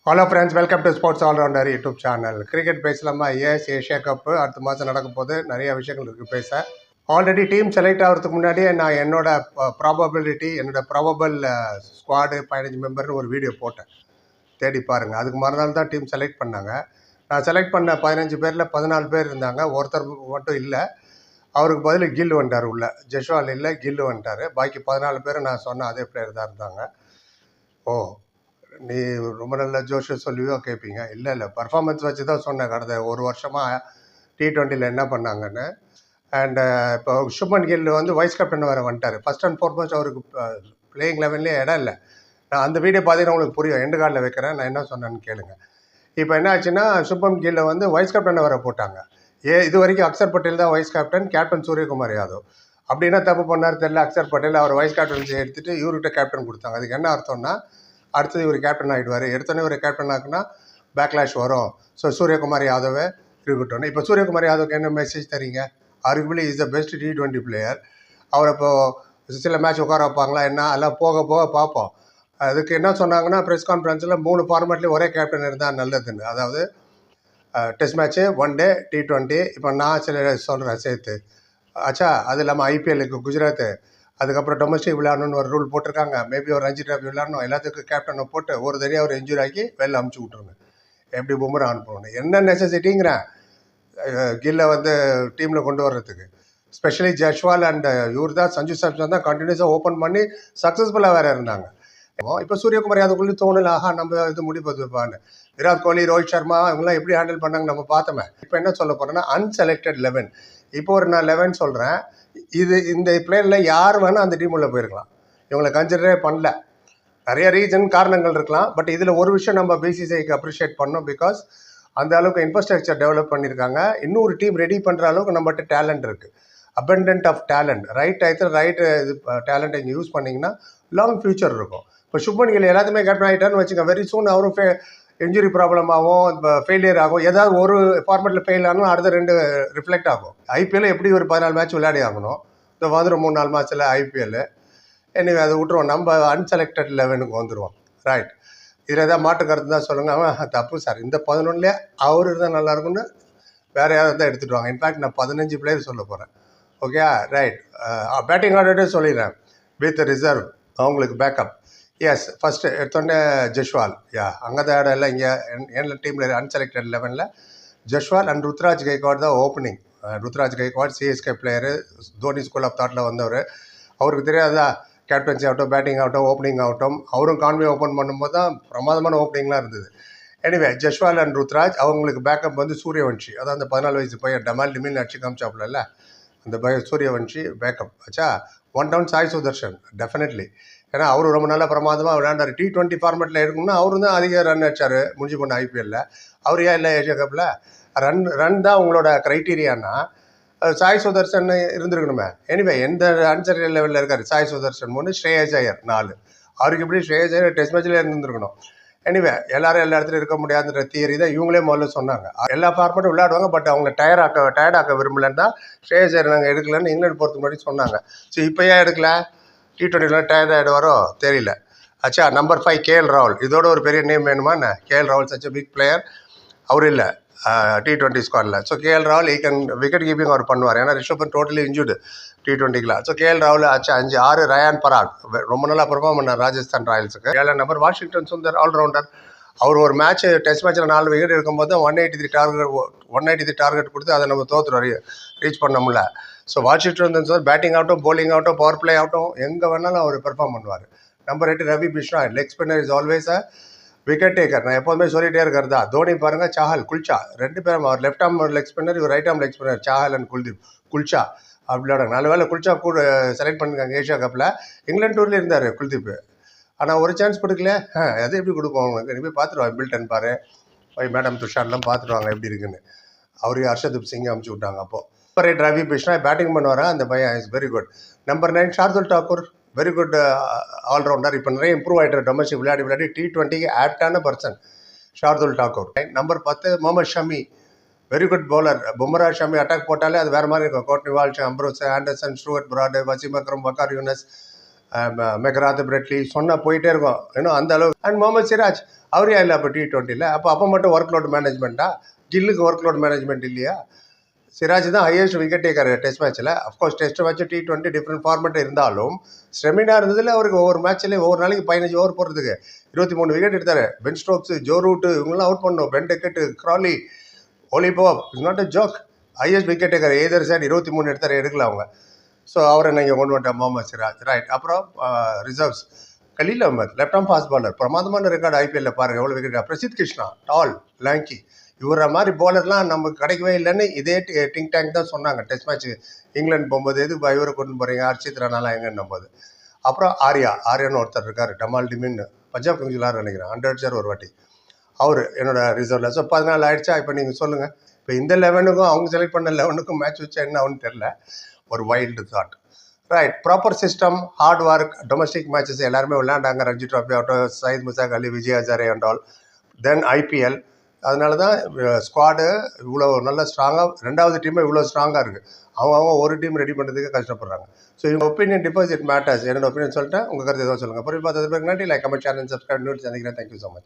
Hello friends, welcome to sports allrounder YouTube channel. Cricket பேசலாமா? Asia cup அடுத்த மாதம் நடக்கும் போது நிறைய விஷயங்கள் இருக்குது பேச. ஆல்ரெடி டீம் செலக்ட் ஆகிறதுக்கு முன்னாடியே நான் என்னோட ப்ராபபிள் ஸ்குவாடு 15 மெம்பர்னு ஒரு வீடியோ போட்டேன், தேடி பாருங்கள். அதுக்கு மறுநாள் தான் டீம் செலக்ட் பண்ணாங்க. நான் செலக்ட் பண்ண 15 பேரில் 14 பேர் இருந்தாங்க, ஒருத்தர் மட்டும் இல்லை. அவருக்கு பதில் கில் வந்துட்டார் உள்ள. ஜெஷ்வால் இல்லை, கில் வந்துட்டார். பாக்கி 14 பேர் நான் சொன்ன அதே பிளேயர் தான் இருந்தாங்க. ஓ, நீ ரொம்ப நல்ல ஜோஷை சொல்லியோ கேட்பீங்க. இல்லை பர்ஃபார்மன்ஸ் வச்சு தான் சொன்னேன். கடந்த ஒரு வருஷமாக T20 என்ன பண்ணாங்கன்னு. அண்டு இப்போ சுப்மன் கில் வைஸ் கேப்டன் வேறு வந்துட்டார். ஃபஸ்ட் அண்ட் ஃபார்மோஸ்ட் அவருக்கு பிளேயிங் லெவல்லே இடம் இல்லை. நான் அந்த வீடியோ பார்த்தீங்கன்னா உங்களுக்கு புரியும். எண்டு கார்டில் வைக்கிறேன், நான் என்ன சொன்னேன்னு கேளுங்க. இப்போ என்ன ஆச்சுன்னா, சுப்மன் கில்லை வைஸ் கேப்டனை வேறு போட்டாங்க. இது வரைக்கும் அக்சர் பட்டேல் தான் வைஸ் கேப்டன் சூரியகுமார் யாதவ். அப்படின்னா தப்பு பண்ணார் தெரியல. அக்சர் பட்டேல் அவர் வைஸ் கேப்டன்சி எடுத்துகிட்டு இவர்கிட்ட கேப்டன் கொடுத்தாங்க. அதுக்கு என்ன அர்த்தம்னா, அடுத்தது இவர் கேப்டன் ஆகிடுவார். எடுத்தோன்னே ஒரு கேப்டன் ஆக்குனா பேக்லாஷ் வரும். ஸோ சூரியகுமார் யாதவை இருக்கட்டும். இப்போ சூரியகுமார் யாதவுக்கு என்ன மெசேஜ் தரீங்க? Arguably is the best T20 player. அவர் இப்போது சில மேட்ச் உட்கார வைப்பாங்களா என்ன, எல்லாம் போக போக பார்ப்போம். அதுக்கு என்ன சொன்னாங்கன்னா, ப்ரெஸ் கான்ஃபரன்ஸில் 3 ஃபார்மேட்லேயும் ஒரே கேப்டன் இருந்தால் நல்லதுன்னு. அதாவது test match, one day, T20. இப்போ நான் சில சொல்கிறேன் சேர்த்து. ஆச்சா, அது இல்லாமல் ஐபிஎல்லுக்கு குஜராத்து, அதுக்கப்புறம் டொமஸ்டிக் விளையாடணுன்னு ஒரு ரூல் போட்டிருக்காங்க. மேபி ஒரு ரஞ்சி டிராஃபி விளையாடணும், எல்லாத்துக்கும் கேப்டனை போட்டு ஒரு தனியாக ஒரு இன்ஜுரி ஆக்கி வெளில அமுச்சு விட்ருங்க. எப்படி பும்ரா அனுப்பணும்? என்ன நெசசிட்டிங்கிறேன் கில்லை டீமில் கொண்டு வர்றதுக்கு. ஸ்பெஷலி ஜஷ்வால் அண்ட் இவர் தான், சஞ்சு சாம்சன் தான் கண்டினியூஸாக ஓப்பன் பண்ணி சக்ஸஸ்ஃபுல்லாக வேறு இருந்தாங்க. இப்போ சூரியகுமார் யாதவுக்குள்ளே தோணல, ஆஹா நம்ம இது முடிப்பது வைப்பான்னு. விராட் கோலி, ரோஹித் சர்மா இவங்களாம் எப்படி ஹேண்டில் பண்ணாங்க நம்ம பார்த்தோமே. இப்போ என்ன சொல்ல போகிறேன்னா, அன்செலக்டட் 11. இப்போ ஒரு நான் 11 சொல்கிறேன். இந்த பிளேயரில் யார் வேணால் அந்த டீம் உள்ள போயிருக்கலாம். இவங்களை கன்சிடரே பண்ணல. நிறைய ரீசன் காரணங்கள் இருக்கலாம். பட் இதில் ஒரு விஷயம் நம்ம பிசிசிஐக்கு அப்ரிஷியேட் பண்ணோம். பிகாஸ் அந்த அளவுக்கு இன்ஃப்ராஸ்ட்ரக்சர் டெவலப் பண்ணியிருக்காங்க. இன்னொரு டீம் ரெடி பண்ணுற அளவுக்கு நம்மகிட்ட டேலண்ட் இருக்குது. Abundant of talent. ரைட் டயத்தில் ரைட் இது டேலண்ட்டை இங்கே யூஸ் பண்ணிங்கன்னா லாங் ஃபியூச்சர் இருக்கும். இப்போ சுப்மன் கில் எல்லாத்துமே கேப்டன் ஆகிட்டான்னு வச்சுக்கோங்க, வெரி சூன் அவரும் இன்ஜுரி ப்ராப்ளம் ஆகும், இப்போ ஃபெயிலியர் ஆகும். ஏதாவது ஒரு ஃபார்மேட்டில் ஃபெயில் ஆகணும், அடுத்த 2 ரிஃப்ளெக்ட் ஆகும். ஐபிஎல் எப்படி ஒரு 14 மேட்ச் விளையாடி ஆகணும். இந்த 3-4 மாதத்தில் ஐபிஎல். எனவே அதை விட்டுருவோம். நம்ம அன்செலக்டட் 11க்கு வந்துடுவோம். ரைட், இதில் ஏதாவது மாற்று கருத்து தான் சொல்லுங்கள். அவன் தப்பு சார், இந்த 11லேயே அவர் இருந்தால் நல்லாயிருக்குன்னு வேறு யாராவது தான் எடுத்துகிட்டு வாங்க. இன்ஃபேக்ட் நான் 15 பிளேயர் சொல்ல போகிறேன். Okay, right. பேட்டிங் ஆர்டரே சொல்லிடுறேன். வித் ரிசர்வ் அவங்களுக்கு பேக்கப். எஸ், ஃபஸ்ட்டு எடுத்தோடனே ஜஷ்வால். அங்கே தான் இடம் இல்லை. இங்கே என்ன டீமில் அன்செலக்டட் 11ல் ஜஷ்வால் அண்ட் ருத்ராஜ் கைக்வாட் தான் opening. Ruturaj Gaikwad CSK player, Dhoni school of தாட்டில் வந்தவர். அவருக்கு தெரியாதா கேப்டன்சி ஆகட்டும், பேட்டிங் ஆகட்டும், ஓப்பனிங் ஆகட்டும். அவரும் கான்வே ஓப்பன் பண்ணும்போது தான் பிரமாதமான ஓப்பனிங்லாம் இருந்தது. எனிவே, ஜஷ்வால் அண்ட் ருத்ராஜ் அவங்களுக்கு பேக்கப் சூரியவன்ஷி. அதான் அந்த 14 வயசு பையன் டமால் டிமில் அடிச்சு காமிச்சாப்புல, அந்த சூரியவன்ஷி பேக்கப். ஆச்சா, one down Sai Sudharsan definitely. ஏன்னா அவரு ரொம்ப நல்லா பிரமாதமாக விளையாண்டார். T20 ஃபார்மேட்டில் எடுக்கணும்னா அவரு தான் அதிக ரன் அடிச்சார் முடிஞ்சு போன ஐபிஎல்லில். அவர் ஏன் இல்லை ஏஷியா கப்பில்? ரன் தான் உங்களோட க்ரைட்டீரியானா சாய் சுதர்ஷன் இருந்திருக்கணுமே. எனிவே, எந்த அன்செலக்டட் லெவலில் இருக்கார் சாய் சுதர்ஷன் 3, ஸ்ரேயஸ் ஐயர் 4. அவருக்கு எப்படி ஸ்ரேயஸ் ஐயர் டெஸ்ட் மேட்ச்லேயே இருந்திருக்கணும். எனிவே, எல்லாரும் எல்லா இடத்துலையும் இருக்க முடியாதுன்ற தியரி தான் இவங்களே முதல்ல சொன்னாங்க. எல்லா ஃபார்மேட்டும் விளையாடுவாங்க, பட் அவங்க டயர்டாக்க விரும்பலன்னு தான் ஸ்ரேயஸ் ஐயர் நாங்கள் எடுக்கலன்னு இங்கிலாந்து பொறுத்த முன்னாடி சொன்னாங்க. ஸோ இப்போ ஏன் எடுக்கல? T20 டயர்ட் ஆகிடுவாரோ தெரியல. ஆச்சா, நம்பர் 5 KL ராகுல். இதோட ஒரு பெரிய நேம் வேணுமா என்ன? KL ராகுல் சச் பிக் பிளேயர். அவர் இல்லை T20 ஸ்குவாடில். ஸோ KL ராகுல் கேன் விக்கெட் கீப்பிங் அவர் பண்ணுவார். ஏன்னா ரிஷப் பண்ட் டோட்டலி இன்ஜூர்டு T20க்குலாம். ஸோ KL ராகுல் ஆச்சா 5. 6 ரயான் பராக், ரொம்ப நல்லா பெர்ஃபார்ம் பண்ணார் ராஜஸ்தான் ராயல்ஸுக்கு. 7 நம்பர் வாஷிங்டன் சுந்தர், ஆல்ரவுண்டர். அவர் ஒரு டெஸ்ட் மேட்ச்சில் 4 விக்கெட் இருக்கும்போது 183 டார்கெட் கொடுத்து அதை நம்ம தோற்றுறோம், ரீச் பண்ண முடியல. ஸோ வாஷிங்டன் சுந்தர் பேட்டிங் ஆகட்டும், போலிங் ஆகட்டும், பவர் பிளே ஆகட்டும், எங்கே வேணாலும் அவர் பெர்ஃபார்ம் பண்ணுவார். Number 8 Ravi Bishnoi. Leg spinner is always a wicket taker. நான் எப்போதுமே சொல்லிகிட்டே இருக்கிறது தான். தோனி பாருங்கள், சாஹல், குல்ச்சா 2 பேரும். அவர் லெஃப்ட் ஆர்ம் லெக் ஸ்பின்னர், இவர் right arm leg spinner. Chahal and kulcha அப்படி விளையாடுங்க. 4 வேளை குல்ச்சா கூட செலக்ட் பண்ணிருக்காங்க ஏஷியா கப்பில். இங்கிலாந்து டூரில் இருந்தார் குல்தீப். ஆனால் ஒரு சான்ஸ் கொடுக்கல. எதை எப்படி கொடுப்போம் அவங்களுக்கு? நீ போய் பார்த்துருவாங்க. பில்டன் பாரு, போய் மேடம் துஷார்லாம் பார்த்துருவாங்க எப்படி இருக்குன்னு. அவரையும் ஹர்ஷதீப் சிங் அமுச்சு விட்டாங்க. அப்போது நம்பர் 8 ரவி பிஷ்ணா பேட்டிங் பண்ணுவாரா அந்த பையன், is very good. Number 9 Shardul Thakur, very good allrounder. இப்போ நிறைய இம்ப்ரூவ் ஆகிட்டார். டொமஸ்டிக் விளையாடி T20க்கு ஆப்டான person Shardul Thakur. Number 10 Mohammed Shami, very good bowler. Bumrah Shami attack போட்டாலே அது வேறு மாதிரி இருக்கும். Courtney Walsh, Ambrose, Anderson, Stuart Broad, Wasim Akram, Waqar Younis, McGrath Brett Lee சொன்னால் போயிட்டே இருக்கும் இன்னும் அந்த அளவு. அண்ட் முகமது சிராஜ் அவரே இல்லை அப்போ T20யில். அப்போ மட்டும் ஒர்க் லோட் மேனேஜ்மெண்ட்டா? கில்லுக்கு ஒர்க் லோட் மேனேஜ்மெண்ட் இல்லையா? சிராஜ் தான் ஹையஸ்ட் விக்கெட் டேக்கர் டெஸ்ட் மேட்ச்சில். Of course test match T20 different format இருந்தாலும் ஸ்டெமினா இருந்ததில் அவருக்கு ஒவ்வொரு மேட்ச்லேயும் ஒவ்வொரு நாளைக்கு 15 ஓவர் போடுறதுக்கு 23 விக்கெட் எடுத்தார். பென் ஸ்டோக்ஸு, ஜோ ரூட்டு இவங்களாம் அவுட் பண்ணணும். Ben Duckett, Crawley, Ollie Pope is not a joke. Highest wicket taker other side 23 எடுத்தார், எடுக்கல அவங்க. ஸோ அவரை நீங்கள் கொண்டு வந்துட்டேன் முகமது சிராஜ். ரைட். அப்புறம் reserves Khaleel Ahmed, left arm fast bowler, பிரமாதமான ரெக்கார்டு ஐபிஎல்ல பாருங்கள் எவ்வளோ wicket. Prasidh Krishna, tall, lanky, இவரை மாதிரி போலர்லாம் நமக்கு கிடைக்கவே இல்லைன்னு இதே டிங் டேங்க் தான் சொன்னாங்க டெஸ்ட் மேட்ச் இங்கிலாந்து போகும்போது. எது இவரை கொண்டு போகிறீங்க, ஹர்ஷித் ராணாலாம் எங்கன்னு போது. அப்புறம் ஆர்யான்னு ஒருத்தர் இருக்கார், டமால் டிமின், பஞ்சாப் கிங்ஸ் விளாட்ற நினைக்கிறேன், 100 அடிச்சார் ஒரு வாட்டி. அவர் என்னோட ரிசர்வில். ஸோ 14 ஆயிடுச்சா? இப்போ நீங்கள் சொல்லுங்கள், இப்போ இந்த 11க்கும் அவங்க செலக்ட் பண்ண 11க்கும் மேட்ச் வச்சா என்ன ஆகுன்னு தெரில. ஒரு wild thought. Right. Proper system, hard work, domestic matches எல்லாருமே விளையாண்டாங்க. ரஞ்சி ட்ராஃபி ஆகட்டும், Syed Mushtaq Ali, Vijay Hazare and all. Then IPL. அதனால தான் ஸ்குவாடு இவ்வளோ நல்ல ஸ்ட்ராங்காக, ரெண்டாவது டீமே இவ்வளோ ஸ்ட்ராங்காக இருக்குது. அவங்க ஒரு டீம் ரெடி பண்ணுறதுக்கு கஷ்டப்படுறாங்க. ஸோ இவங்க ஒப்பீனியன் டிபாசிட் மேட்டர்ஸ். என்னோட ஒப்பீனியன் சொல்லிட்டேன். உங்கள் கருத்து எதுவும் சொல்லுங்கள். பொருள் பார்த்தது பிறகு நன்றி. Like, comment, share and subscribe. News சந்திக்கிறேன். Thank you so much.